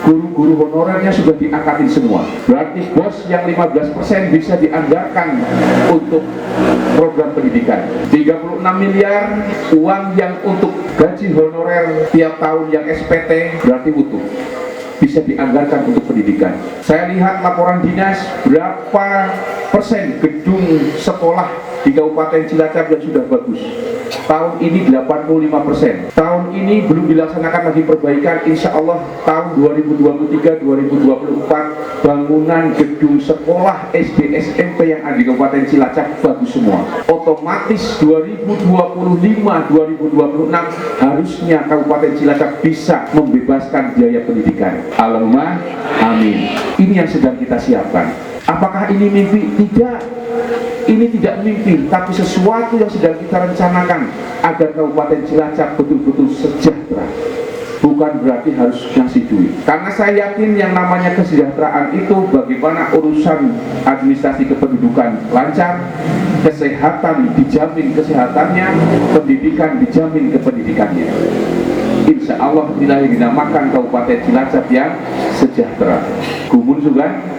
Guru-guru honorernya sudah diangkatin semua. Berarti bos yang 15% bisa dianggarkan untuk program pendidikan. 36 miliar uang yang untuk gaji honorer tiap tahun yang SPT berarti utuh, bisa dianggarkan untuk pendidikan. Saya lihat laporan dinas berapa persen gedung sekolah di Kabupaten Cilacap yang sudah bagus. Tahun ini 85%. Tahun ini belum dilaksanakan lagi perbaikan. Insya Allah tahun 2023-2024 bangunan gedung sekolah SD SMP yang ada di Kabupaten Cilacap bagus semua. Otomatis 2025-2026 harusnya Kabupaten Cilacap bisa membebaskan biaya pendidikan. Allahumma amin. Ini yang sedang kita siapkan. Apakah ini mimpi? Tidak. Ini tidak mimpi, tapi sesuatu yang sedang kita rencanakan agar Kabupaten Cilacap betul-betul sejahtera. Bukan berarti harus ngasih duit. Karena saya yakin yang namanya kesejahteraan itu bagaimana urusan administrasi kependudukan lancar, kesehatan dijamin kesehatannya, pendidikan dijamin kependidikannya. Insya Allah inilah yang dinamakan Kabupaten Cilacap yang sejahtera. Gumun juga.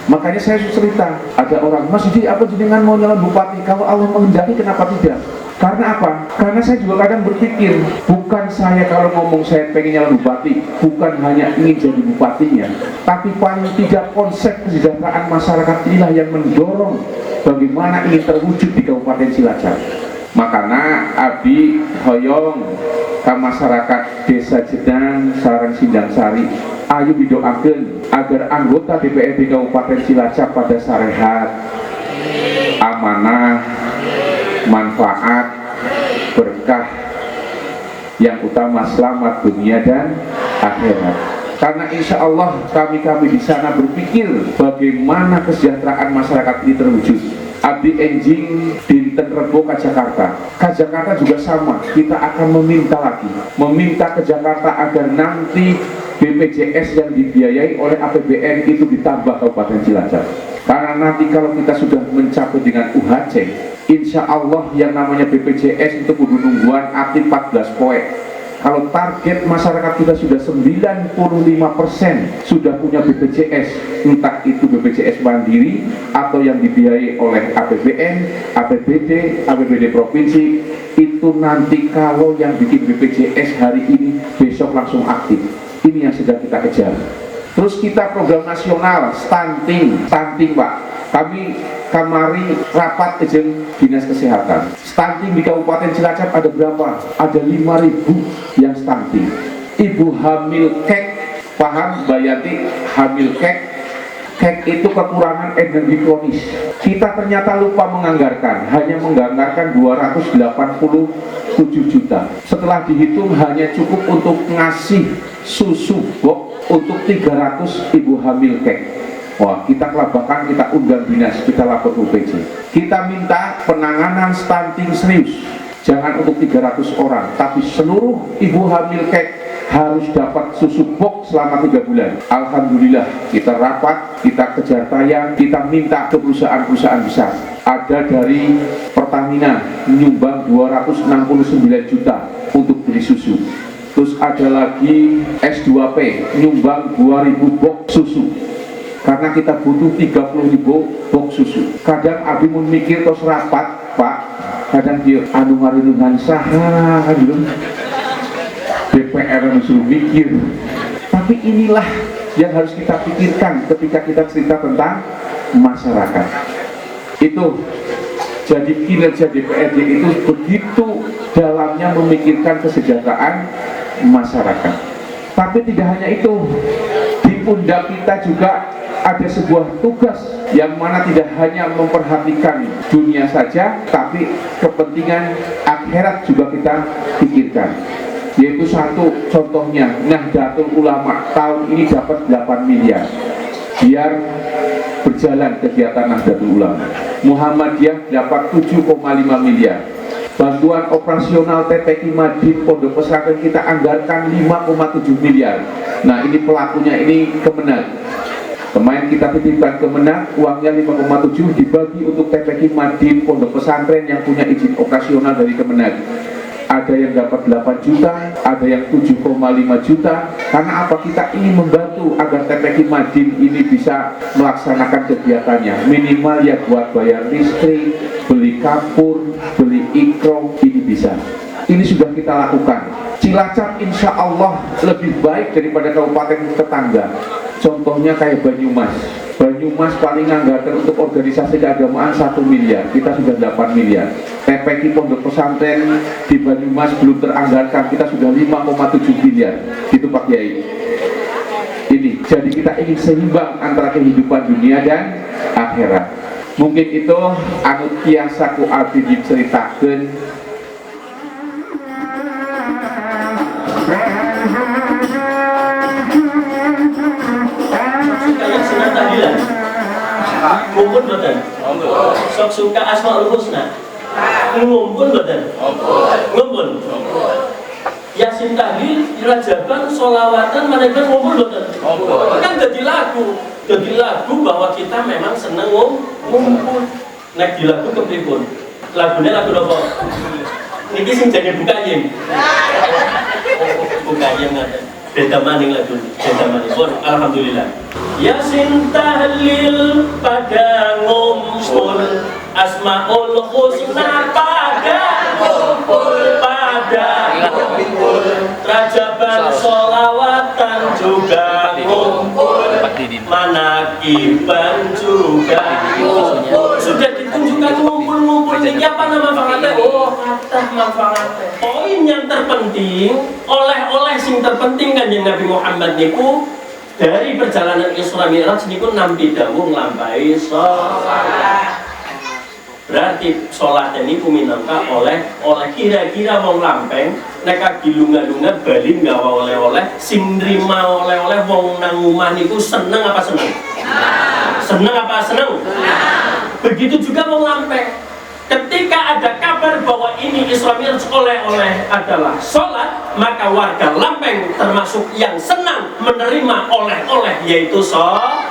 Makanya saya cerita, ada orang, Mas Didi, apa jenengan mau nyalon bupati? Kalau Allah menghendaki, kenapa tidak? Karena apa? Karena saya juga kadang berpikir, bukan saya kalau ngomong saya pengen nyalon bupati, bukan hanya ingin jadi bupatinya, tapi paling tidak konsep kesejahteraan masyarakat inilah yang mendorong bagaimana ingin terwujud di Kabupaten Cilacap. Makanya Abi hoyong ke masyarakat Desa Jedang, Sarang Sindang Sari, ayo didoakan agar anggota DPRD Kabupaten Cilacap pada sarehat, amanah, manfaat, berkah, yang utama selamat dunia dan akhirat. Karena insya Allah kami di sana berpikir bagaimana kesejahteraan masyarakat ini terwujud. Abdi enjing dinten Rebo ke Jakarta. Ke Jakarta juga sama. Kita akan meminta ke Jakarta agar nanti BPJS yang dibiayai oleh APBN itu ditambah Kabupaten Cilacap. Karena nanti kalau kita sudah mencapai dengan UHC, insya Allah yang namanya BPJS itu kudu nungguan aktif 14 poin. Kalau target masyarakat kita sudah 95% sudah punya BPJS, entah itu BPJS mandiri atau yang dibiayai oleh APBN, APBD provinsi, itu nanti kalau yang bikin BPJS hari ini besok langsung aktif. Ini yang sedang kita kejar. Terus kita program nasional stunting Pak. Kami kamari rapat izin dinas kesehatan. Stunting di Kabupaten Cilacap ada berapa? Ada 5.000 yang stunting. Ibu hamil kek, paham Bayati, hamil kek itu kekurangan energi kronis. Kita ternyata lupa menganggarkan, hanya menganggarkan 287 juta. Setelah dihitung hanya cukup untuk ngasih susu box untuk 300 ibu hamil kek. Wah, kita kelabakan, kita undang dinas, kita lapor UPJ. Kita minta penanganan stunting serius. Jangan untuk 300 orang, tapi seluruh ibu hamil kek harus dapat susu box selama 3 bulan. Alhamdulillah, kita rapat, kita kejar tayang, kita minta ke perusahaan-perusahaan besar. Ada dari Pertamina menyumbang 269 juta untuk beli susu. Terus ada lagi S2P nyumbang 2.000 box susu. Karena kita butuh 30.000 box susu. Kadang Abi mun mikir terus rapat, Pak. Kadang dia anu ngarinungan saha gitu. DPR suruh mikir. Tapi inilah yang harus kita pikirkan ketika kita cerita tentang masyarakat. Itu jadi kinerja DPRD itu begitu dalamnya memikirkan kesejahteraan masyarakat. Tapi tidak hanya itu, di pundak kita juga ada sebuah tugas yang mana tidak hanya memperhatikan dunia saja, tapi kepentingan akhirat juga kita pikirkan. Yaitu satu contohnya, Nahdlatul Ulama tahun ini dapat 8 miliar biar berjalan kegiatan Nahdlatul Ulama. Muhammadiyah dapat 7,5 miliar. Bantuan operasional TPQ Madin Pondok Pesantren kita anggarkan 5,7 miliar. Nah, ini pelakunya ini Kemenag. Kemarin kita titipkan Kemenag, uangnya 5,7 dibagi untuk TPQ Madin Pondok Pesantren yang punya izin operasional dari Kemenag. ada yang dapat 8 juta, ada yang 7,5 juta. Karena apa? Kita ingin membantu agar TPQ Madin ini bisa melaksanakan kegiatannya. Minimal ya buat bayar listrik, beli kapur, beli ikro, ini bisa. Ini sudah kita lakukan. Cilacap insya Allah lebih baik daripada kabupaten tetangga. Contohnya kayak Banyumas. Banyumas paling anggaran untuk organisasi keagamaan 1 miliar, kita sudah 8 miliar. TPQ Pondok Pesantren di Banyumas belum teranggarkan, kita sudah 5,7 miliar. Itu Pak Kiai. Ini, jadi kita ingin seimbang antara kehidupan dunia dan akhirat. Mungkin itu anu kiasaku abdi diceritakan. Ngumpul betul. Sok suka Asmaul Husna. Ngumpul betul. Ngumpul. Yasin tahlil, rajaban, sholawatan, mereka ngumpul betul. Kan jadi lagu bahwa kita memang seneng ngumpul. Nek di lagu kepripun? Lagunya lagu apa? Niki sing jadi Bukayim. Bukayim ngaten. Beda maning lagu, beda maning. Alhamdulillah. Yasin tahlil pada ngumpul, Asmaul Husna pada ngumpul, rajaban sholawatan juga ngumpul, manakiban juga ngumpul. Sudah ditunjukkan ngumpul-ngumpul ini apa nama manfaatnya? Oh, kata manfaatnya. Poin yang terpenting, oleh-oleh sing terpenting Kanjeng Nabi Muhammad niku dari perjalanan Isra Mi'raj niku nampi dawuh nglampahi sholat. Berarti sholat ini minangka oleh kira-kira wong lampeng nek dilunga-lunga bali nggawa oleh-oleh sing nrima oleh-oleh wong nang omah niku seneng apa seneng? Seneng apa seneng? Begitu juga wong lampeng. Ketika ada kabar bahwa ini Isra Mi'raj oleh-oleh adalah sholat, maka warga Lampeng termasuk yang senang menerima oleh-oleh yaitu sholat.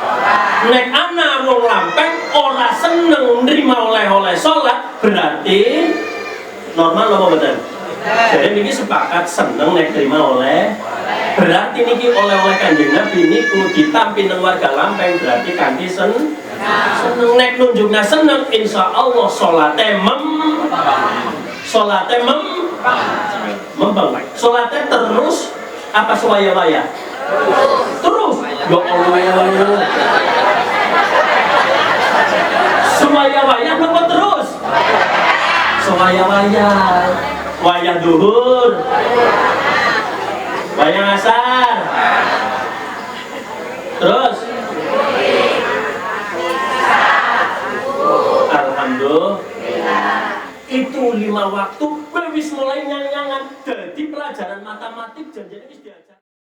Nek ana wong Lampeng ora seneng menerima oleh-oleh sholat, berarti normal apa betul? Jadi niki sepakat seneng nek terima oleh. Berarti niki oleh-oleh Kanjeng Nabi niku ditampi nang warga Lampeng berarti kanthi seneng nek nunjukna seneng insya Allah sholatnya membang. Sholatnya terus apa sewaya-waya? Terus ya Allah, sewaya-waya apa terus? Sewaya-waya, wayah duhur, wayah asar, terus alhamdulillah. Itu 5 waktu wis mulai nyang-nyangan. Jadi pelajaran matematik janjane wis diajar.